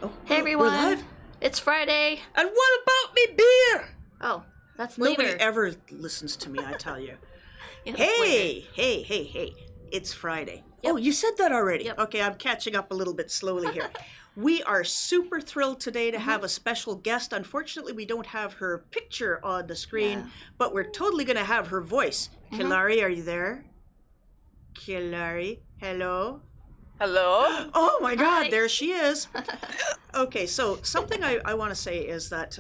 Oh, Hey we're everyone, live? it's Friday. And what about me beer? Oh, that's later. Nobody ever listens to me, I tell you. Yeah, that's later. Hey. It's Friday. Yep. Oh, you said that already. Yep. Okay, I'm catching up a little bit slowly here. We are super thrilled today to have a special guest. Unfortunately, we don't have her picture on the screen, Yeah. but we're totally going to have her voice. Kelari, are you there? Kelari, hello? Hello? Oh my God, Hi. there she is. Okay, so something I want to say is that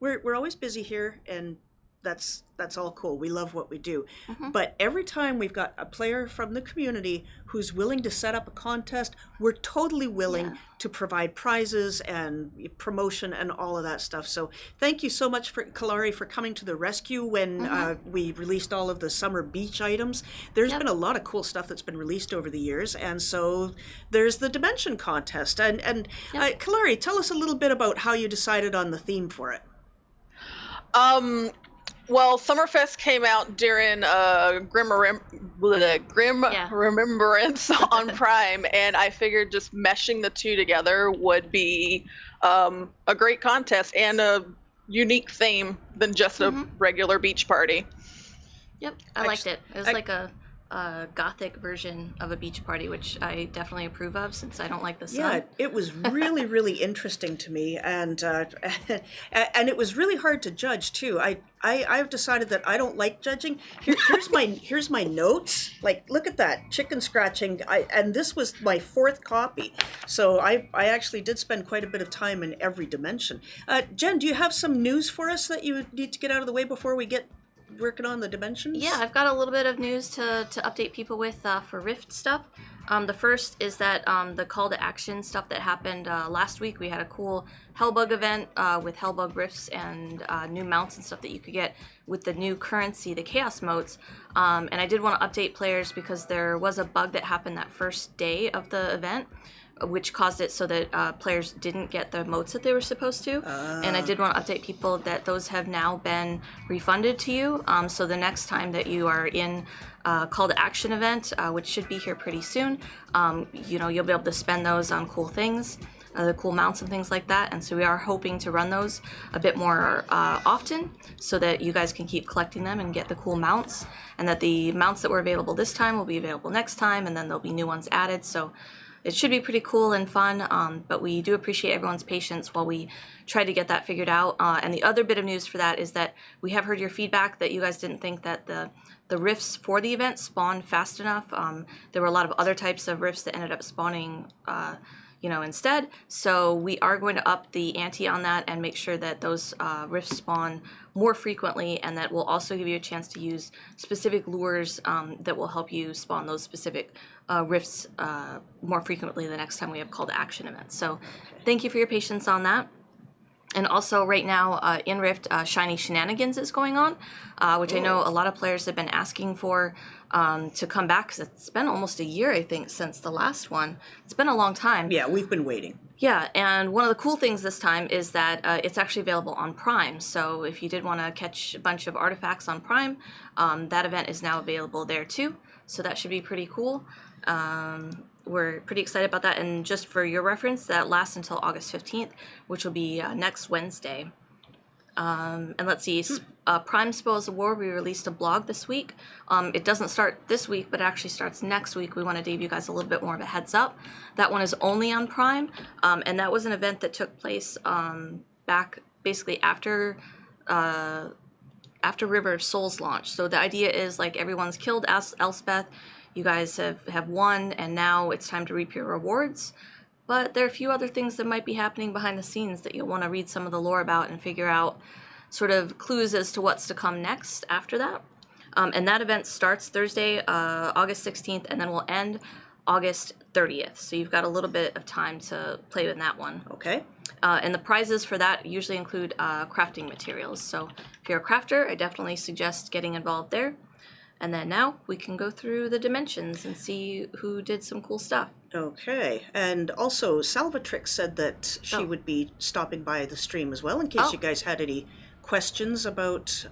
we're always busy here, and that's all cool. We love what we do, but every time we've got a player from the community who's willing to set up a contest, we're totally willing Yeah. to provide prizes and promotion and all of that stuff. So thank you so much for Kelari for coming to the rescue when we released all of the summer beach items. There's been a lot of cool stuff that's been released over the years, and so there's the Dimension contest. And Kelari, tell us a little bit about how you decided on the theme for it. Well, Summerfest came out during Grim Remembrance on Prime, and I figured just meshing the two together would be a great contest and a unique theme than just a regular beach party. Yep, I liked it. It was like a gothic version of a beach party, which I definitely approve of since I don't like the sun. Yeah, it was really, really interesting to me, and it was really hard to judge too. I've decided that I don't like judging. Here's my notes. Like, look at that chicken scratching. And this was my fourth copy, so I actually did spend quite a bit of time in every dimension. Jen, do you have some news for us that you need to get out of the way before we get working on the dimensions? Yeah, I've got a little bit of news to update people with for Rift stuff. The first is that the call to action stuff that happened last week. We had a cool Hellbug event with Hellbug Rifts and new mounts and stuff that you could get with the new currency, the Chaos Motes. And I did want to update players because there was a bug that happened that first day of the event, which caused it so that players didn't get the motes that they were supposed to. And I did want to update people that those have now been refunded to you. So the next time that you are in a call to action event, which should be here pretty soon, you'll be able to spend those on cool things, the cool mounts and things like that. And so we are hoping to run those a bit more often so that you guys can keep collecting them and get the cool mounts, and that the mounts that were available this time will be available next time, and then there'll be new ones added. So it should be pretty cool and fun, but we do appreciate everyone's patience while we try to get that figured out. And the other bit of news for that is that we have heard your feedback that you guys didn't think that the rifts for the event spawned fast enough. There were a lot of other types of rifts that ended up spawning instead. So we are going to up the ante on that and make sure that those rifts spawn more frequently, and that will also give you a chance to use specific lures that will help you spawn those specific rifts more frequently the next time we have call to action events. So thank you for your patience on that. And also right now in Rift, Shiny Shenanigans is going on, which I know a lot of players have been asking for to come back, because it's been almost a year, I think, since the last one. It's been a long time. Yeah, we've been waiting. Yeah, and one of the cool things this time is that it's actually available on Prime. So if you did want to catch a bunch of artifacts on Prime, that event is now available there too. So that should be pretty cool. We're pretty excited about that. And just for your reference, that lasts until August 15th, which will be next Wednesday. And let's see, Prime Spoils of War, we released a blog this week. It doesn't start this week, but it actually starts next week. We wanted to give you guys a little bit more of a heads up. That one is only on Prime, and that was an event that took place back basically after River of Souls launch. So the idea is, like, everyone's killed Alsbeth, you guys have won, and now it's time to reap your rewards. But there are a few other things that might be happening behind the scenes that you'll want to read some of the lore about and figure out sort of clues as to what's to come next after that. And that event starts Thursday, August 16th, and then will end August 30th. So you've got a little bit of time to play in that one. Okay. And the prizes for that usually include crafting materials. So if you're a crafter, I definitely suggest getting involved there. And then now we can go through the dimensions and see who did some cool stuff. Okay, and also Salvatrix said that she would be stopping by the stream as well, in case you guys had any questions about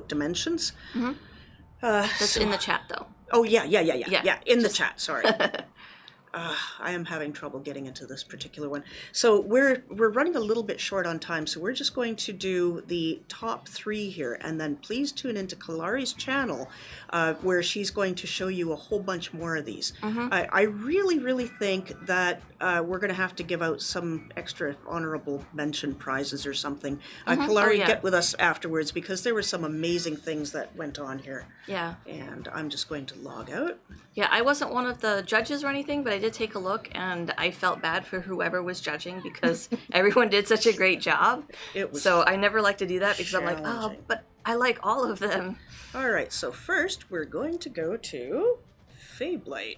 dimensions. That's in the chat, though. Oh yeah, in the chat. Sorry. I am having trouble getting into this particular one. So we're running a little bit short on time, so we're just going to do the top 3 here, and then please tune into Kelari's channel, where she's going to show you a whole bunch more of these. I really, really think that we're going to have to give out some extra honorable mention prizes or something. Kelari, get with us afterwards, because there were some amazing things that went on here. Yeah. And I'm just going to log out. Yeah, I wasn't one of the judges or anything, but I did take a look, and I felt bad for whoever was judging because everyone did such a great job. So I never like to do that because I'm like, oh, but I like all of them. All right, so first we're going to go to Fablite.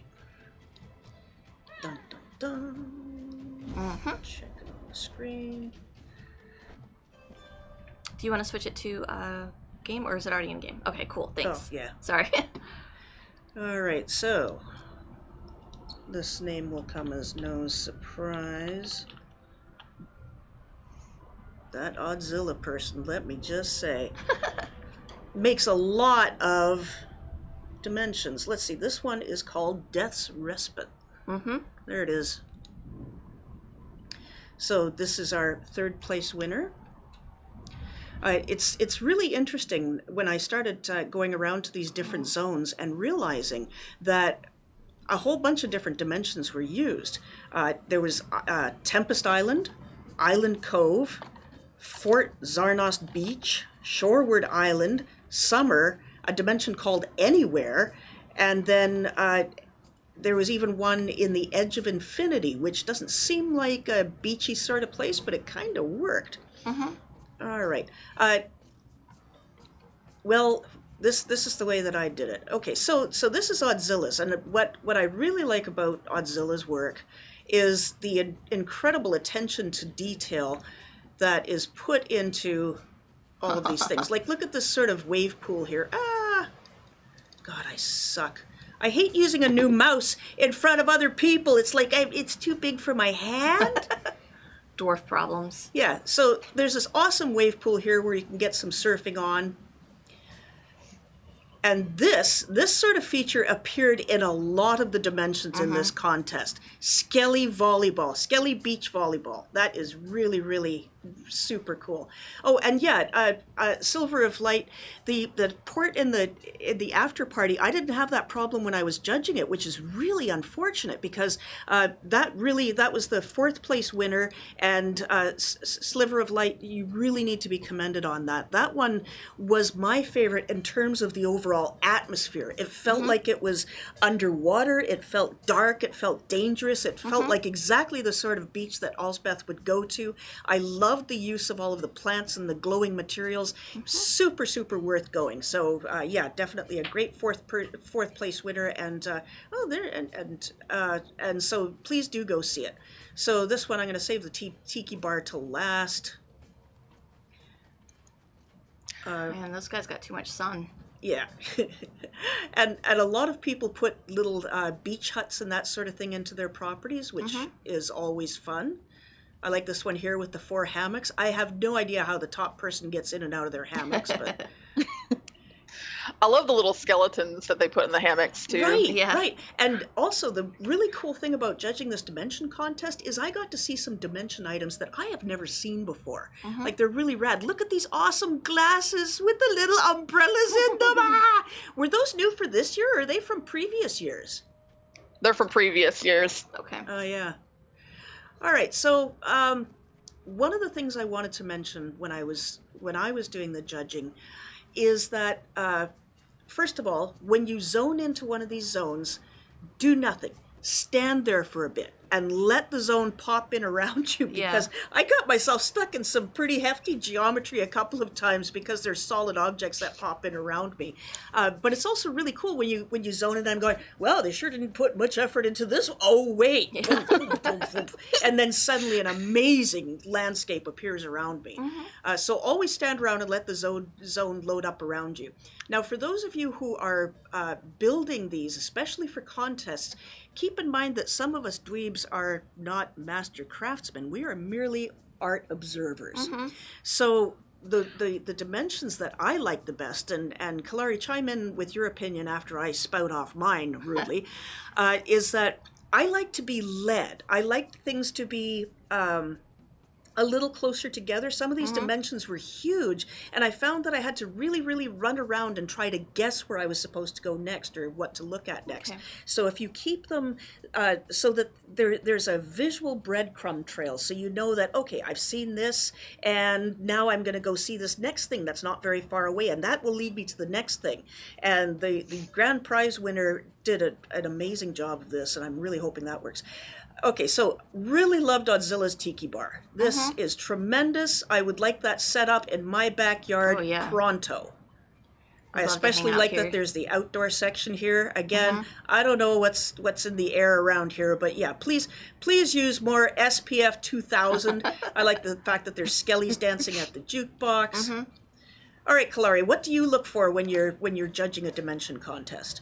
Dun, dun, dun. Check it on the screen. Do you want to switch it to game, or is it already in game? Okay, cool. Thanks. Oh, yeah. Sorry. All right, so this name will come as no surprise. That Oddzilla person, let me just say, makes a lot of dimensions. Let's see, this one is called Death's Respite. There it is. So this is our 3rd place winner. It's really interesting when I started going around to these different zones and realizing that a whole bunch of different dimensions were used. There was Tempest Island, Island Cove, Fort Zarnost Beach, Shoreward Island, Summer, a dimension called Anywhere, and then there was even one in the Edge of Infinity, which doesn't seem like a beachy sort of place, but it kind of worked. All right. Well, this is the way that I did it. Okay, so this is Odzilla's, and what I really like about Odzilla's work is the incredible attention to detail that is put into all of these things. Like, look at this sort of wave pool here. God, I suck. I hate using a new mouse in front of other people. It's like it's too big for my hand. Dwarf problems. Yeah, so there's this awesome wave pool here where you can get some surfing on. And this sort of feature appeared in a lot of the dimensions in this contest. Skelly volleyball, Skelly beach volleyball. That is really, really super cool. Oh, and yeah, Silver of Light, the port in the after party, I didn't have that problem when I was judging it, which is really unfortunate because that was the 4th place winner, and Sliver of Light, you really need to be commended on that. That one was my favorite in terms of the overall atmosphere. It felt like it was underwater, it felt dark, it felt dangerous, it felt like exactly the sort of beach that Alsbeth would go to. I loved the use of all of the plants and the glowing materials. Super, super worth going. So yeah, definitely a great fourth place winner, and and so please do go see it. So this one I'm going to save the tiki bar till last. Man, those guys got too much sun. Yeah. and a lot of people put little beach huts and that sort of thing into their properties, which is always fun. I like this one here with the 4 hammocks. I have no idea how the top person gets in and out of their hammocks, but I love the little skeletons that they put in the hammocks too. Right, Yeah. right. And also the really cool thing about judging this dimension contest is I got to see some dimension items that I have never seen before. Like, they're really rad. Look at these awesome glasses with the little umbrellas in them. Were those new for this year, or are they from previous years? They're from previous years. Okay. Oh, yeah. All right, so one of the things I wanted to mention when I was doing the judging is that, first of all, when you zone into one of these zones, do nothing. Stand there for a bit and let the zone pop in around you, because I got myself stuck in some pretty hefty geometry a couple of times because there's solid objects that pop in around me. But it's also really cool when you zone in. I'm going, well, they sure didn't put much effort into this. Oh wait, and then suddenly an amazing landscape appears around me. So always stand around and let the zone load up around you. Now, for those of you who are building these, especially for contests, keep in mind that some of us dweebs are not master craftsmen. We are merely art observers. So the dimensions that I like the best, and Kelari, chime in with your opinion after I spout off mine rudely, is that I like to be led. I like things to be a little closer together. Some of these dimensions were huge, and I found that I had to really, really run around and try to guess where I was supposed to go next or what to look at next. Okay. So if you keep them so that there's a visual breadcrumb trail, so you know that, okay, I've seen this, and now I'm going to go see this next thing that's not very far away, and that will lead me to the next thing. And the grand prize winner did an amazing job of this, and I'm really hoping that works. Okay, so really loved Godzilla's Tiki Bar. This is tremendous. I would like that set up in my backyard pronto. I especially like that there's the outdoor section here. Again, I don't know what's in the air around here, but yeah, please use more SPF 2000. I like the fact that there's skellies dancing at the jukebox. All right, Kelari, what do you look for when you're judging a dimension contest?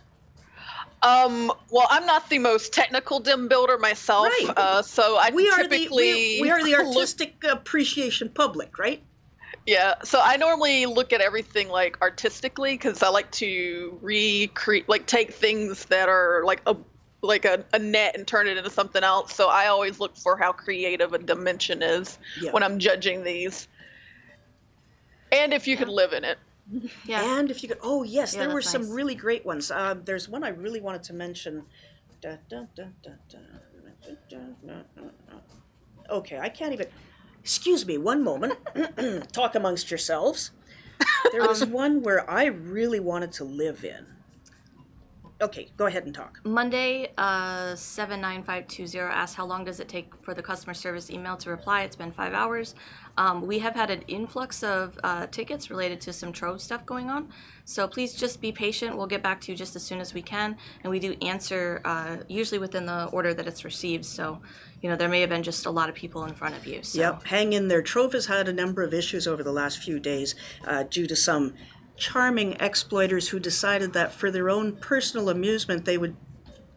Well, I'm not the most technical dim builder myself, Right. so I We are typically the artistic appreciation public, right? Yeah, so I normally look at everything like artistically because I like to recreate, like take things that are like a net and turn it into something else. So I always look for how creative a dimension is when I'm judging these, and if you could live in it. Yeah. And if you could, oh yes, Yeah, there were that's some nice. really great ones. There's one I really wanted to mention. Okay, I can't even. Excuse me, one moment. Talk amongst yourselves. There was one where I really wanted to live in. Okay, go ahead and talk. Monday, 79520 asked how long does it take for the customer service email to reply. It's been 5 hours. We have had an influx of tickets related to some Trove stuff going on. So please just be patient. We'll get back to you just as soon as we can. And we do answer usually within the order that it's received. So, there may have been just a lot of people in front of you. So. Yep, hang in there. Trove has had a number of issues over the last few days due to some charming exploiters who decided that for their own personal amusement they would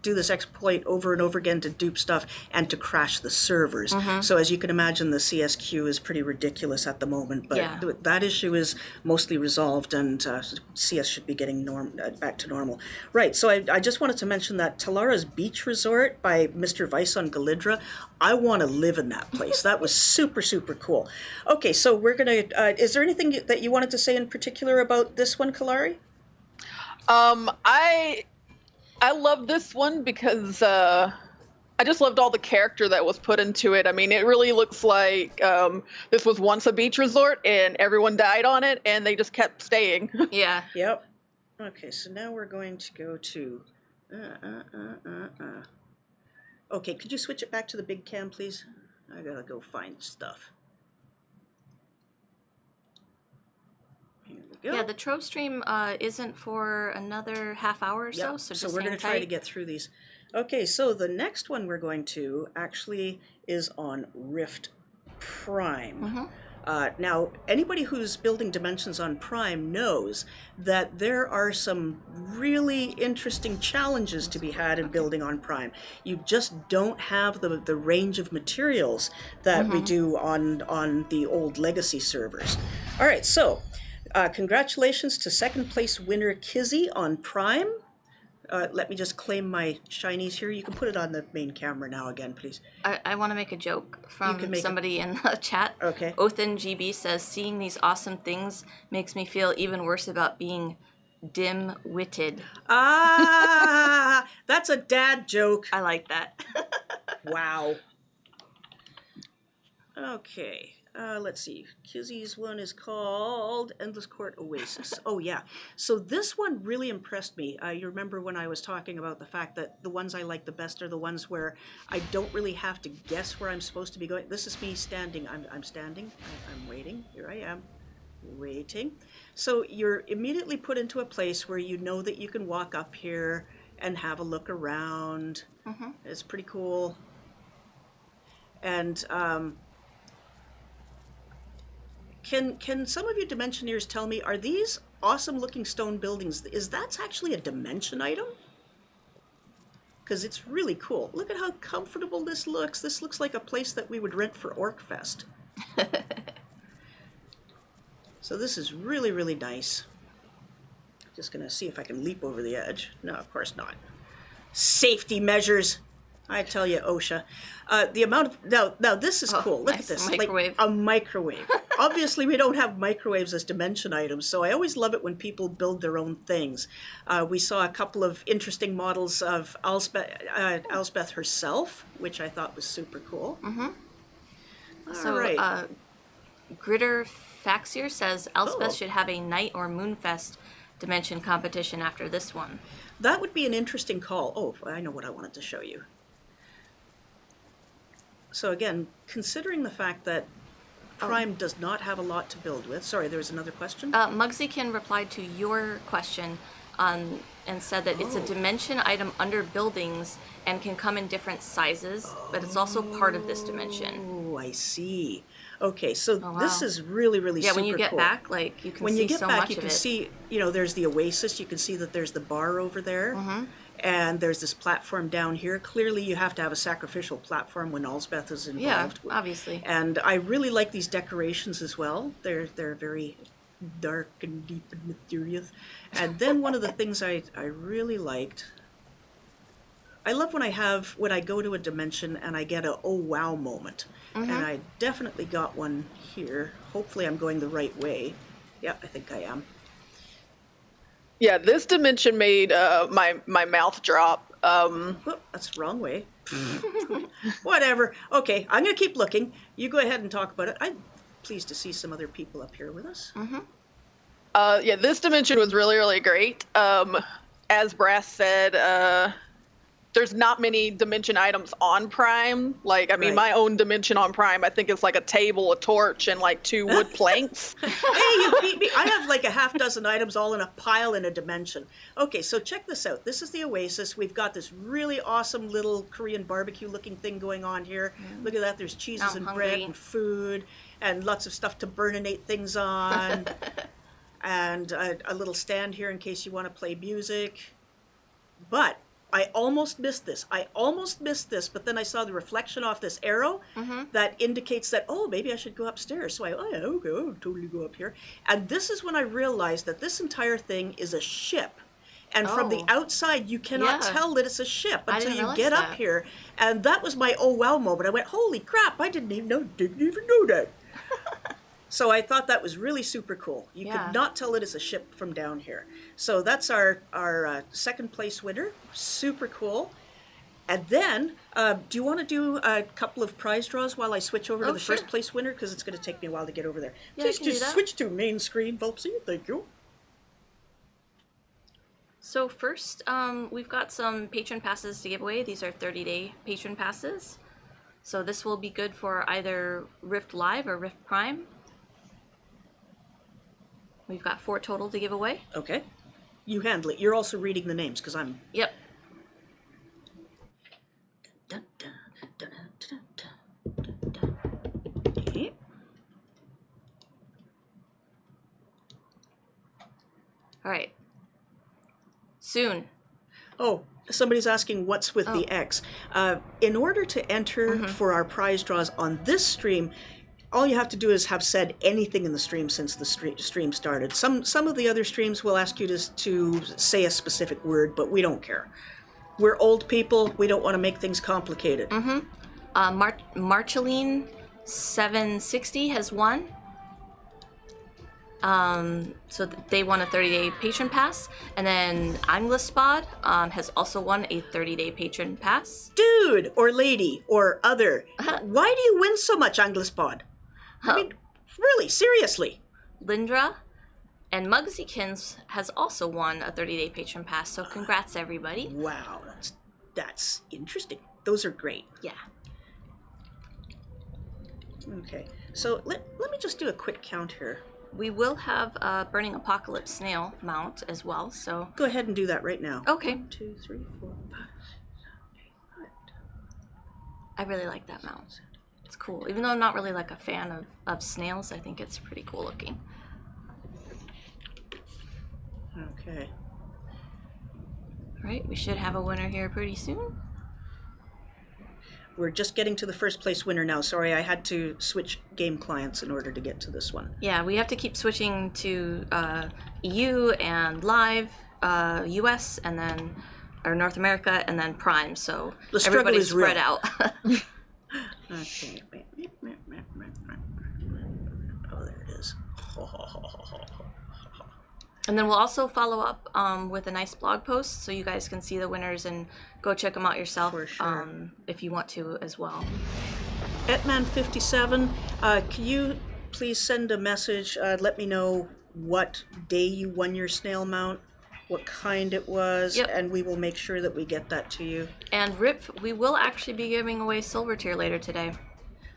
do this exploit over and over again to dupe stuff and to crash the servers. So as you can imagine, the CSQ is pretty ridiculous at the moment, but that issue is mostly resolved, and CS should be getting back to normal. Right, so I just wanted to mention that Talara's Beach Resort by Mr. Weiss on Galidra, I want to live in that place. That was super, super cool. Okay, so we're going to, is there anything that you wanted to say in particular about this one, Kelari? I love this one because I just loved all the character that was put into it. I mean, it really looks like this was once a beach resort and everyone died on it and they just kept staying. Yeah. Yep. Okay, so now we're going to go to... Okay, could you switch it back to the big cam, please? I gotta go find stuff. Here we go. Yeah, the Trove stream isn't for another half hour or so, Yep, so so just we're hang going to try to tight. get through these. Okay, so the next one we're going to actually is on Rift Prime. Now, anybody who's building dimensions on Prime knows that there are some really interesting challenges to be had in building on Prime. You just don't have the range of materials that we do on the old legacy servers. All right, so congratulations to second place winner Kizzy on Prime. Let me just claim my shinies here. You can put it on the main camera now again, please. I want to make a joke from can make somebody in the chat. Okay. Othin GB says, seeing these awesome things makes me feel even worse about being dim-witted. Ah, that's a dad joke. I like that. Wow. Okay. Let's see. Kizzy's one is called Endless Court Oasis. Oh, yeah. So this one really impressed me. You remember when I was talking about the fact that the ones I like the best are the ones where I don't really have to guess where I'm supposed to be going. This is me standing. I'm standing. I'm waiting. Here I am. Waiting. So you're immediately put into a place where you know that you can walk up here and have a look around. It's pretty cool. And Can some of you Dimensioneers tell me, are these awesome looking stone buildings, is that actually a dimension item? Because it's really cool. Look at how comfortable this looks. This looks like a place that we would rent for Orcfest. So this is really, really nice. Just gonna see if I can leap over the edge. No, of course not. Safety measures. I tell you, OSHA, the amount of now this is cool. Look nice. at this, Microwave. like a microwave. Obviously, we don't have microwaves as dimension items, so I always love it when people build their own things. We saw a couple of interesting models of Alsbeth herself, which I thought was super cool. So, right. Gritter Faxier says Alsbeth should have a night or moonfest dimension competition after this one. That would be an interesting call. Oh, I know what I wanted to show you. So again, considering the fact that Prime does not have a lot to build with. Sorry, there was another question? Mugsykin replied to your question and said that it's a dimension item under buildings and can come in different sizes, but it's also part of this dimension. Oh, I see. Okay, so wow. this is really, really super cool. Yeah, when you get back, like, you can when see you get so back, much you of can it. see, you know, there's the Oasis. You can see that there's the bar over there. And there's this platform down here. Clearly, you have to have a sacrificial platform when Alsbeth is involved. Yeah, obviously. And I really like these decorations as well. They're very dark and deep and mysterious. And then one of the things I really liked, I love when I go to a dimension and I get a oh wow moment. And I definitely got one here. Hopefully I'm going the right way. Yeah, I think I am. Yeah, this dimension made my mouth drop. Oh, that's the wrong way. Whatever. Okay, I'm going to keep looking. You go ahead and talk about it. I'm pleased to see some other people up here with us. Yeah, this dimension was really, really great. As Brasse said, there's not many dimension items on Prime. Like, I mean, Right. my own dimension on Prime, I think it's like a table, a torch, and like 2 wood planks. Hey, you beat me. I have like a half dozen items all in a pile in a dimension. Okay, so check this out. This is the Oasis. We've got this really awesome little Korean barbecue looking thing going on here. Look at that. There's cheeses I'm and hungry. bread and food and lots of stuff to burninate things on. And a little stand here in case you want to play music. But I almost missed this. But then I saw the reflection off this arrow that indicates that, oh, maybe I should go upstairs. So okay, I'll totally go up here. And this is when I realized that this entire thing is a ship. And from the outside, you cannot tell that it's a ship until you get up here. And that was my oh wow moment. I went, holy crap, I didn't even know that. So I thought that was really super cool. You could not tell it is a ship from down here. So that's our second place winner. Super cool. And then, do you want to do a couple of prize draws while I switch over to the first place winner? Because it's going to take me a while to get over there. Yeah, Please just switch to main screen, Volpsy. Thank you. So first, we've got some Patron Passes to give away. These are 30-day Patron Passes. So this will be good for either Rift Live or Rift Prime. We've got 4 total to give away. Okay. You handle it. You're also reading the names because I'm... Yep. Dun, dun, dun, dun, dun, dun, dun. Okay. All right. Soon. Oh, somebody's asking what's with the X. In order to enter for our prize draws on this stream, all you have to do is have said anything in the stream since the stream started. Some of the other streams will ask you to say a specific word, but we don't care. We're old people. We don't want to make things complicated. Marceline 760 has won. So they won a 30-day patron pass, and then Anglespod has also won a 30-day patron pass. Dude or lady or other, why do you win so much, Anglespod? I mean, really, seriously. Lindra and Mugsykins has also won a 30-day patron pass, so congrats everybody. Wow, that's interesting. Those are great. Yeah. Okay, so let me just do a quick count here. We will have a Burning Apocalypse snail mount as well, so... Go ahead and do that right now. Okay. 1, 2, 3, 4, 5, 6, 7, 8, 9. I really like that mount. It's cool. Even though I'm not really like a fan of snails, I think it's pretty cool looking. Okay. All right, we should have a winner here pretty soon. We're just getting to the first place winner now. Sorry, I had to switch game clients in order to get to this one. Yeah, we have to keep switching to EU and live, US, and then or North America, and then Prime. So The struggle everybody's is spread real. out. Okay. Oh, there it is. And then we'll also follow up with a nice blog post so you guys can see the winners and go check them out yourself For sure. if you want to as well. Etman57, can you please send a message? Let me know what day you won your snail mount, what kind it was, Yep. and we will make sure that we get that to you. And Rip, we will actually be giving away silver tier later today.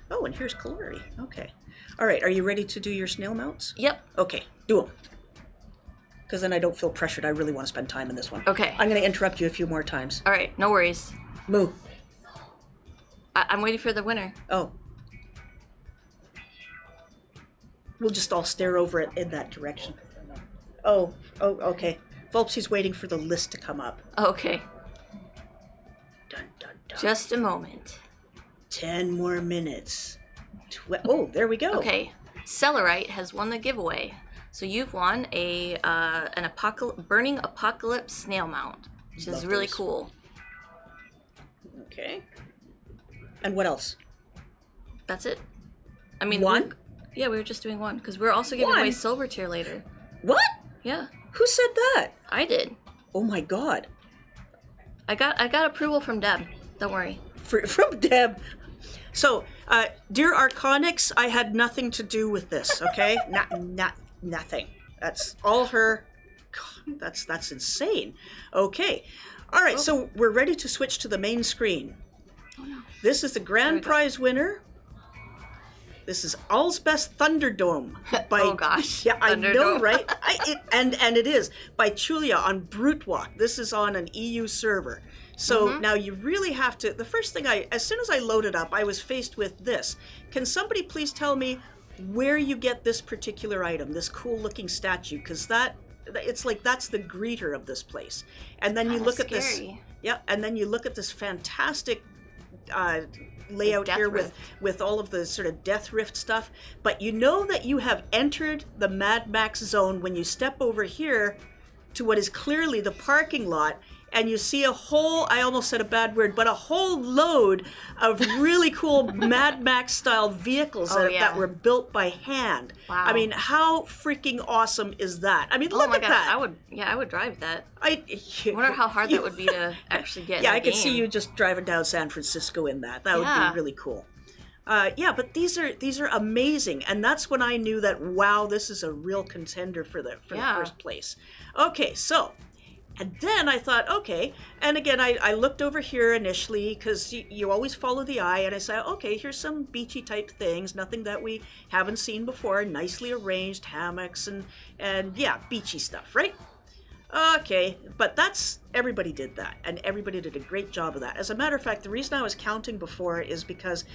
Oh, and here's Kelari. Okay. All right, are you ready to do your snail mounts? Yep. Okay, do them. Because then I don't feel pressured. I really want to spend time in this one. Okay. I'm going to interrupt you a few more times. All right, no worries. Moo. I'm waiting for the winner. Oh. We'll just all stare over it in that direction. Oh, okay. Volpsy's waiting for the list to come up. Okay. Dun, dun, dun. Just a moment. 10 more minutes. Oh, there we go. Okay. Cellarite has won the giveaway. So you've won an burning apocalypse snail mount, which is Love really those. cool. Okay. And what else? That's it. I mean, One? Yeah, we were just doing one because we're also giving away One? silver tier later. What? Yeah, Who said that? I did. Oh my God. I got approval from Deb. Don't worry. From Deb. So, dear Arconics, I had nothing to do with this, okay? Nothing. That's all her. God, that's insane. Okay. All right, so we're ready to switch to the main screen. Oh no. This is the grand prize winner. This is Alsbeth Thunderdome by Oh gosh. Yeah, I know, Thunderdome. right? And it is by Chulia on Brutewalk. This is on an EU server. So now you really have to. The first thing as soon as I loaded up, I was faced with this. Can somebody please tell me where you get this particular item, this cool looking statue? Because it's like that's the greeter of this place. And then you Kinda look at this. scary. Yeah, and then you look at this fantastic layout here with all of the sort of Death Rift stuff. But you know that you have entered the Mad Max zone when you step over here to what is clearly the parking lot, and you see a whole, I almost said a bad word, but a whole load of really cool Mad Max style vehicles that were built by hand. Wow. I mean, how freaking awesome is that? I mean, Oh look my at gosh, that. I would drive that. I wonder how hard that would be to actually get. Yeah, in I the could see game. you just driving down San Francisco in that. That would Yeah. be really cool. Yeah, but these are amazing, and that's when I knew that wow, this is a real contender for the first place. Okay, so. And then I thought, okay, and again, I looked over here initially because you always follow the eye, and I said, okay, here's some beachy type things, nothing that we haven't seen before, nicely arranged hammocks and yeah, beachy stuff, right? Okay, but everybody did that, and everybody did a great job of that. As a matter of fact, the reason I was counting before is because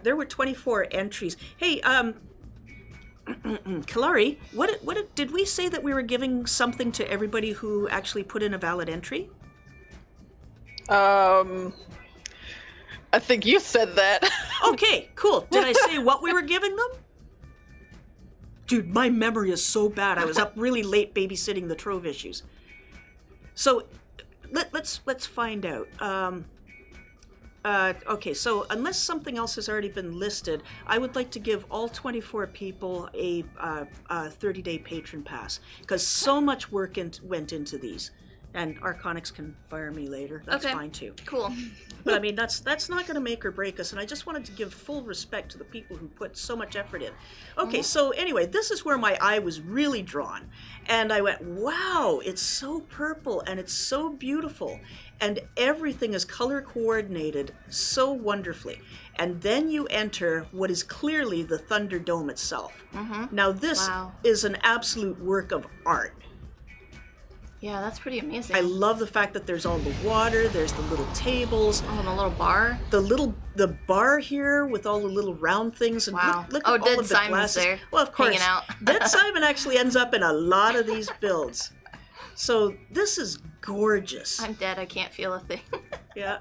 there were 24 entries. Hey, Kelari, what did we say that we were giving something to everybody who actually put in a valid entry? I think you said that. Okay, cool. Did I say what we were giving them? Dude, my memory is so bad. I was up really late babysitting the Trove issues. So let's find out. Okay, so unless something else has already been listed, I would like to give all 24 people a 30-day patron pass, because so much work went into these. And Arconics can fire me later. That's fine too. Cool. But I mean, that's not going to make or break us, and I just wanted to give full respect to the people who put so much effort in. Okay, so anyway, this is where my eye was really drawn, and I went, wow, it's so purple, and it's so beautiful, and everything is color coordinated so wonderfully. And then you enter what is clearly the Thunderdome itself. Now this is an absolute work of art. Yeah, that's pretty amazing. I love the fact that there's all the water, there's the little tables. Oh, and the little bar. The bar here with all the little round things. And Wow. look Oh, at all Dead of the Simon's glasses. there, Well, of course. hanging out. Dead Simon actually ends up in a lot of these builds. So this is gorgeous. I'm dead. I can't feel a thing. Yeah.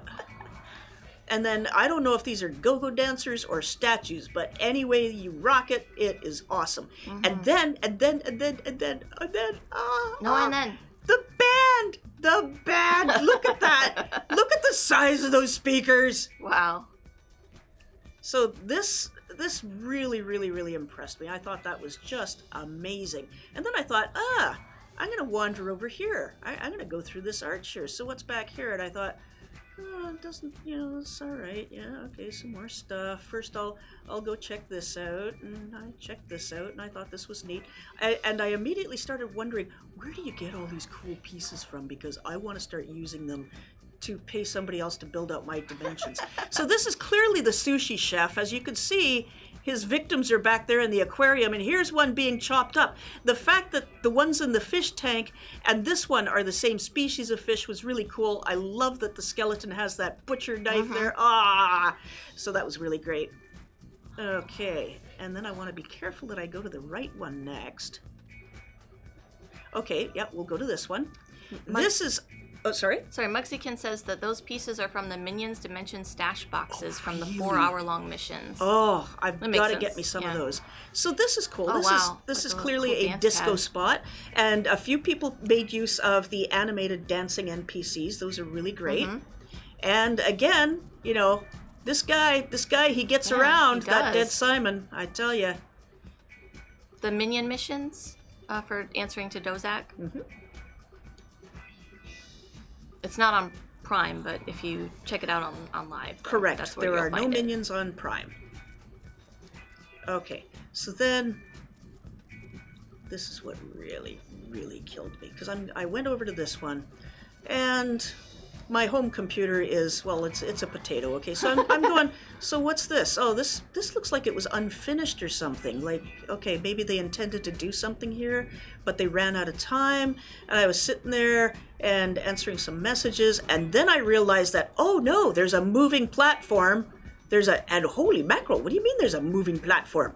And then I don't know if these are go-go dancers or statues, but anyway you rock it, it is awesome. And then, And then the band! The band! Look at that! Look at the size of those speakers! Wow. So this really, really, really impressed me. I thought that was just amazing. And then I thought, I'm going to wander over here. I'm going to go through this arch here. So what's back here? And I thought, oh, it doesn't, it's all right. Yeah, okay, some more stuff. First, I'll go check this out. And I checked this out, and I thought this was neat. And I immediately started wondering, where do you get all these cool pieces from? Because I want to start using them to pay somebody else to build out my dimensions. So this is clearly the sushi chef. As you can see, his victims are back there in the aquarium, and here's one being chopped up. The fact that the ones in the fish tank and this one are the same species of fish was really cool. I love that the skeleton has that butcher knife there. So that was really great. Okay, and then I want to be careful that I go to the right one next. Okay, yeah, we'll go to this one. This is... Oh, sorry? Sorry, Muxican says that those pieces are from the Minions Dimension stash boxes from the 4-hour-long missions. Oh, I've got to sense. get me some of those. So this is cool. This wow. This is Like a clearly cool a dance disco pad. spot, and a few people made use of the animated dancing NPCs. Those are really great. And again, this guy, he gets around, he that does. dead Simon, I tell you. The Minion missions for answering to Dozak. It's not on Prime, but if you check it out on Live, Correct. that's where There you'll are no find it. minions on Prime. Okay, so then this is what really, really killed me, because I went over to this one, and my home computer is, well, it's a potato. Okay, so I'm going, so what's this? Oh, this looks like it was unfinished or something. Like, okay, maybe they intended to do something here, but they ran out of time. And I was sitting there and answering some messages, and then I realized that, oh no, there's a moving platform. And holy mackerel, what do you mean there's a moving platform?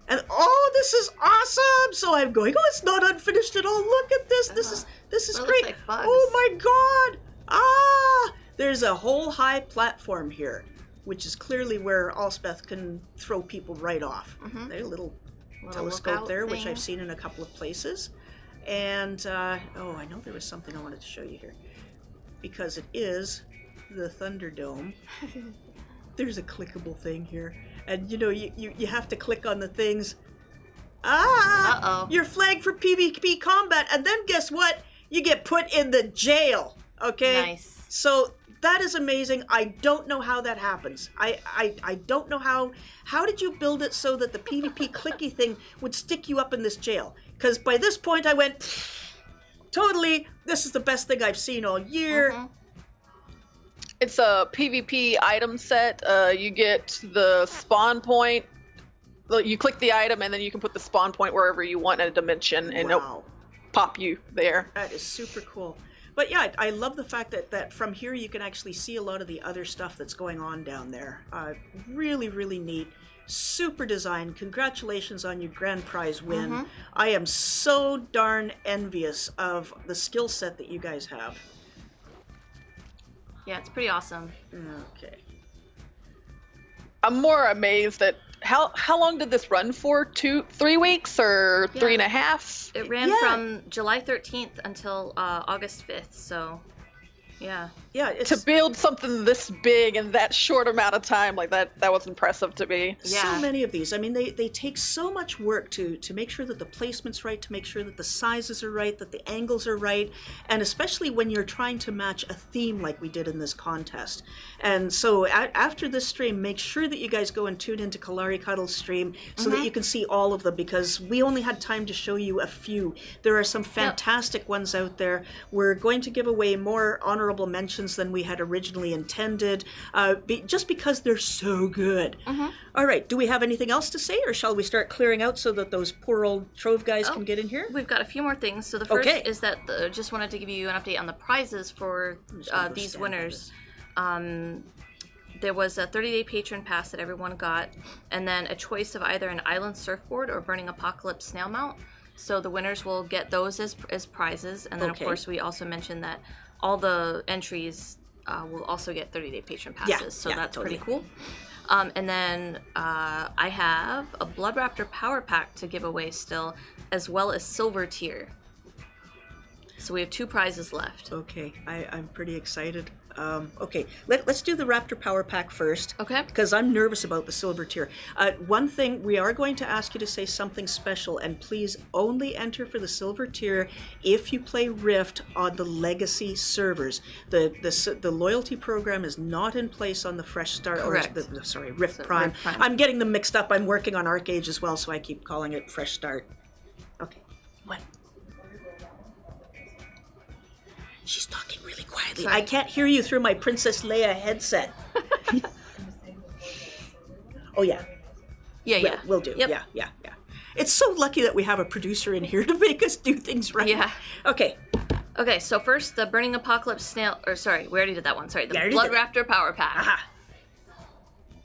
And oh, this is awesome! So I'm going, oh, it's not unfinished at all. Look at this. This is That great. looks like bugs. Oh my god! There's a whole high platform here, which is clearly where Alsbeth can throw people right off. There's a little telescope lookout there, which thing. I've seen in a couple of places. And, I know there was something I wanted to show you here. Because it is the Thunderdome. There's a clickable thing here. And, you have to click on the things. Uh-oh. You're flagged for PvP combat. And then guess what? You get put in the jail. Okay? Nice. So that is amazing. I don't know how that happens. I don't know how did you build it so that the PvP clicky thing would stick you up in this jail? Because by this point I went, totally, this is the best thing I've seen all year. It's a PvP item set. You get the spawn point. You click the item and then you can put the spawn point wherever you want in a dimension, and it'll pop you there. That is super cool. But yeah, I love the fact that from here you can actually see a lot of the other stuff that's going on down there. Really, really neat. Super design. Congratulations on your grand prize win. I am so darn envious of the skill set that you guys have. Yeah, it's pretty awesome. Okay. I'm more amazed at how long did this run for? 3 weeks or 3.5? It ran from July 13th until August 5th, so yeah. Yeah, To build something this big in that short amount of time, like that was impressive to me. Yeah. So many of these. I mean, they take so much work to make sure that the placement's right, to make sure that the sizes are right, that the angles are right, and especially when you're trying to match a theme like we did in this contest. And so after this stream, make sure that you guys go and tune into Kelari Cuddles stream so that you can see all of them, because we only had time to show you a few. There are some fantastic ones out there. We're going to give away more honorable mentions than we had originally intended, just because they're so good. All right, do we have anything else to say, or shall we start clearing out so that those poor old Trove guys can get in here? We've got a few more things. So the first is that just wanted to give you an update on the prizes for these winners. There was a 30-day patron pass that everyone got, and then a choice of either an island surfboard or burning apocalypse snail mount. So the winners will get those as prizes, and then of course we also mentioned that all the entries will also get 30-day patron passes, so that's pretty cool. And then I have a Blood Raptor Power Pack to give away still, as well as Silver Tier. So we have 2 prizes left. Okay, I'm pretty excited. Okay, let's do the Raptor Power Pack first. Okay. Because I'm nervous about the silver tier. One thing, we are going to ask you to say something special, and please only enter for the silver tier if you play Rift on the legacy servers. The loyalty program is not in place on the Fresh Start. Correct. Or Rift Prime. Rift Prime. I'm getting them mixed up. I'm working on Arcade as well, so I keep calling it Fresh Start. Okay. What? She's talking really quietly. Sorry. I can't hear you through my Princess Leia headset. Oh, yeah. Yeah. We'll do. Yep. Yeah. It's so lucky that we have a producer in here to make us do things right. Yeah. Okay. Okay, so first, the Burning Apocalypse Snail... Or, sorry, we already did that one. Sorry, the Yeah, I Blood already Raptor Power Pack. Aha.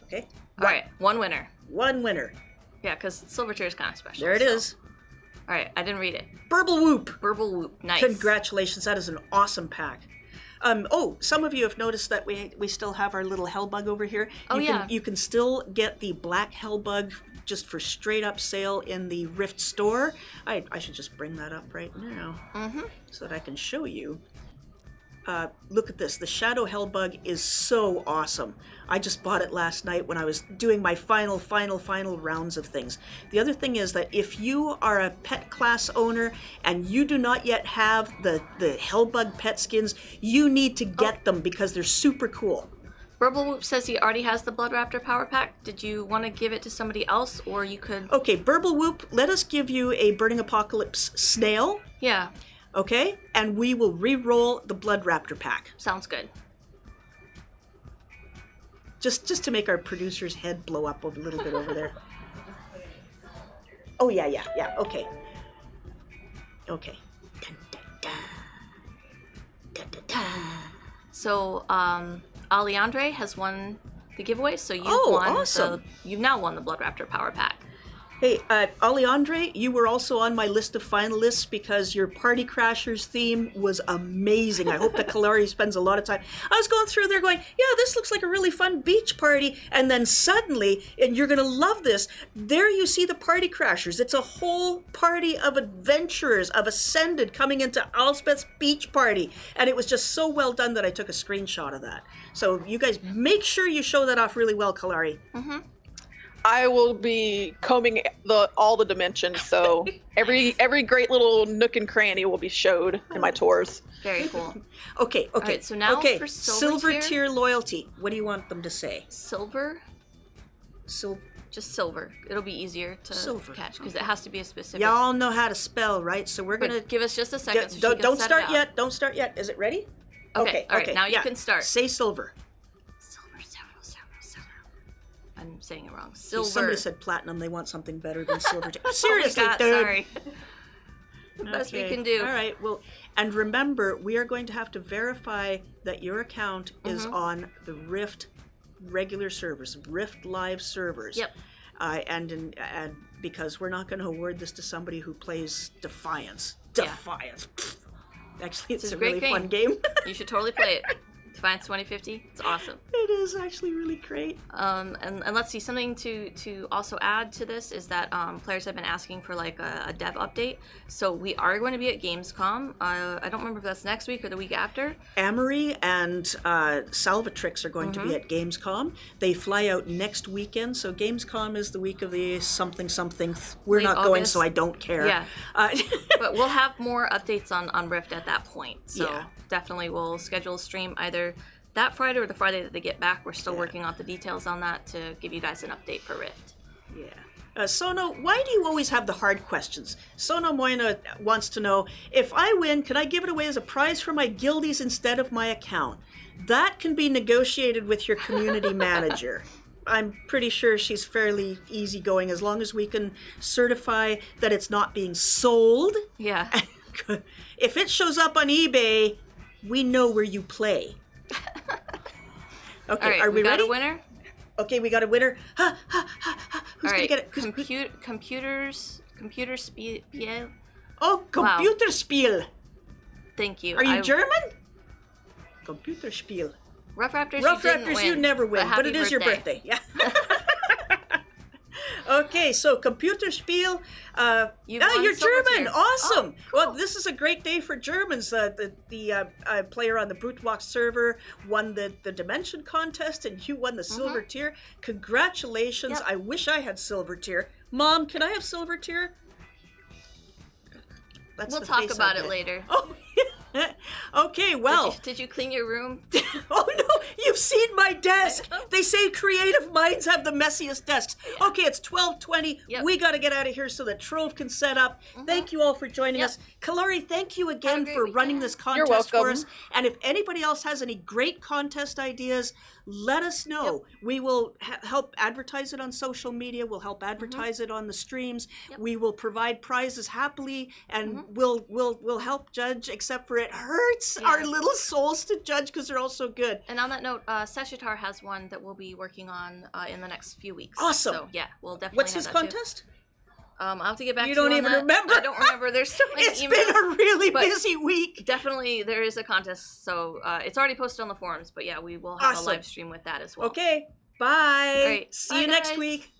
Okay. All right, 1 winner. 1 winner. Yeah, because silver tier is kind of special. There it is. All right, I didn't read it. Burble Whoop. Burble Whoop. Nice. Congratulations. That is an awesome pack. Some of you have noticed that we still have our little hellbug over here. You can still get the black hellbug just for straight up sale in the Rift store. I should just bring that up right now so that I can show you. Look at this. The Shadow Hellbug is so awesome. I just bought it last night when I was doing my final rounds of things. The other thing is that if you are a pet class owner and you do not yet have the Hellbug pet skins, you need to get them because they're super cool. Burble Whoop says he already has the Blood Raptor Power Pack. Did you want to give it to somebody else, or you could... Okay, Burble Whoop, let us give you a Burning Apocalypse Snail. Yeah. Okay? And we will re-roll the Blood Raptor pack. Sounds good. Just to make our producer's head blow up a little bit over there. Oh, yeah. Okay. Okay. Dun, dun, dun. Dun, dun, dun. So, Alejandre has won the giveaway, so you've won. Awesome. So you've now won the Blood Raptor Power Pack. Hey, Alejandre, you were also on my list of finalists because your Party Crashers theme was amazing. I hope that Kelari spends a lot of time. I was going through there going, yeah, this looks like a really fun beach party. And then suddenly, and you're going to love this, there you see the Party Crashers. It's a whole party of adventurers, of Ascended coming into Alsbeth's beach party. And it was just so well done that I took a screenshot of that. So you guys make sure you show that off really well, Kelari. Mm-hmm. I will be combing all the dimensions, so every great little nook and cranny will be showed in my tours. Very cool. Okay. All right, so now for silver tier loyalty. What do you want them to say? Silver? Just silver. It'll be easier to catch because it has to be a specific. Y'all know how to spell, right? So we're gonna give us just a second. So don't start yet. Don't start yet. Is it ready? Okay. All right. Now you can start. Say silver. I'm saying it wrong. Silver. Somebody said platinum. They want something better than silver. Seriously, oh my God, dude. Sorry. The best we can do. All right. Well, and remember, we are going to have to verify that your account is on the Rift regular servers, Rift Live servers. Yep. And because we're not going to award this to somebody who plays Defiance. Defiance. Yeah. Actually, it's a really fun game. You should totally play it. Defiance 2050. It's awesome. It is actually really great. And let's see, something to also add to this is that players have been asking for like a dev update. So we are going to be at Gamescom. I don't remember if that's next week or the week after. Amory and Salvatrix are going to be at Gamescom. They fly out next weekend, so Gamescom is the week of the something. We're not going, so I don't care. Yeah. But we'll have more updates on Rift at that point. So definitely we'll schedule a stream either that Friday or the Friday that they get back. We're still working on the details on that to give you guys an update for Rift. Yeah. Sono, why do you always have the hard questions? Sono Moina wants to know, if I win, can I give it away as a prize for my guildies instead of my account? That can be negotiated with your community manager. I'm pretty sure she's fairly easygoing as long as we can certify that it's not being sold. Yeah. If it shows up on eBay, we know where you play. Okay, right, are we ready? Got a winner? Okay, we got a winner. Who's gonna get it? Computer spiel. Oh, computer spiel. Thank you. Are you German? Computer spiel. Rough Raptors, you never win, but it is your birthday. Yeah. Okay, so Computerspiel. You You're won silver German. tier. Awesome. Oh, cool. Well, this is a great day for Germans. The player on the Brutwalk server won the Dimension contest, and you won the silver tier. Congratulations. Yep. I wish I had silver tier. Mom, can I have silver tier? That's We'll the talk face I about it get. later. Oh, okay, well. Did you clean your room? Oh no, you've seen my desk. They say creative minds have the messiest desks. Yeah. Okay, it's 12:20. Yep. We got to get out of here so that Trove can set up. Thank you all for joining Yep. us. Kalari, thank you Have a again great for weekend. running this You're contest for welcome. us. And if anybody else has any great contest ideas, let us know. We will help advertise it on social media. We'll help advertise it on the streams. Yep. We will provide prizes happily, and we'll help judge. Except for it hurts our little souls to judge because they're all so good. And on that note, Seshitar has one that we'll be working on in the next few weeks. Awesome. So yeah, we'll definitely. What's have his that too. contest? I'll have to get back You to you don't on even that. remember? I don't remember. There's so many It's emails. been a really but busy week. Definitely, there is a contest, so it's already posted on the forums. But yeah, we will have Awesome. a live stream with that as well. Okay, bye. Great. See Bye, you next guys. week.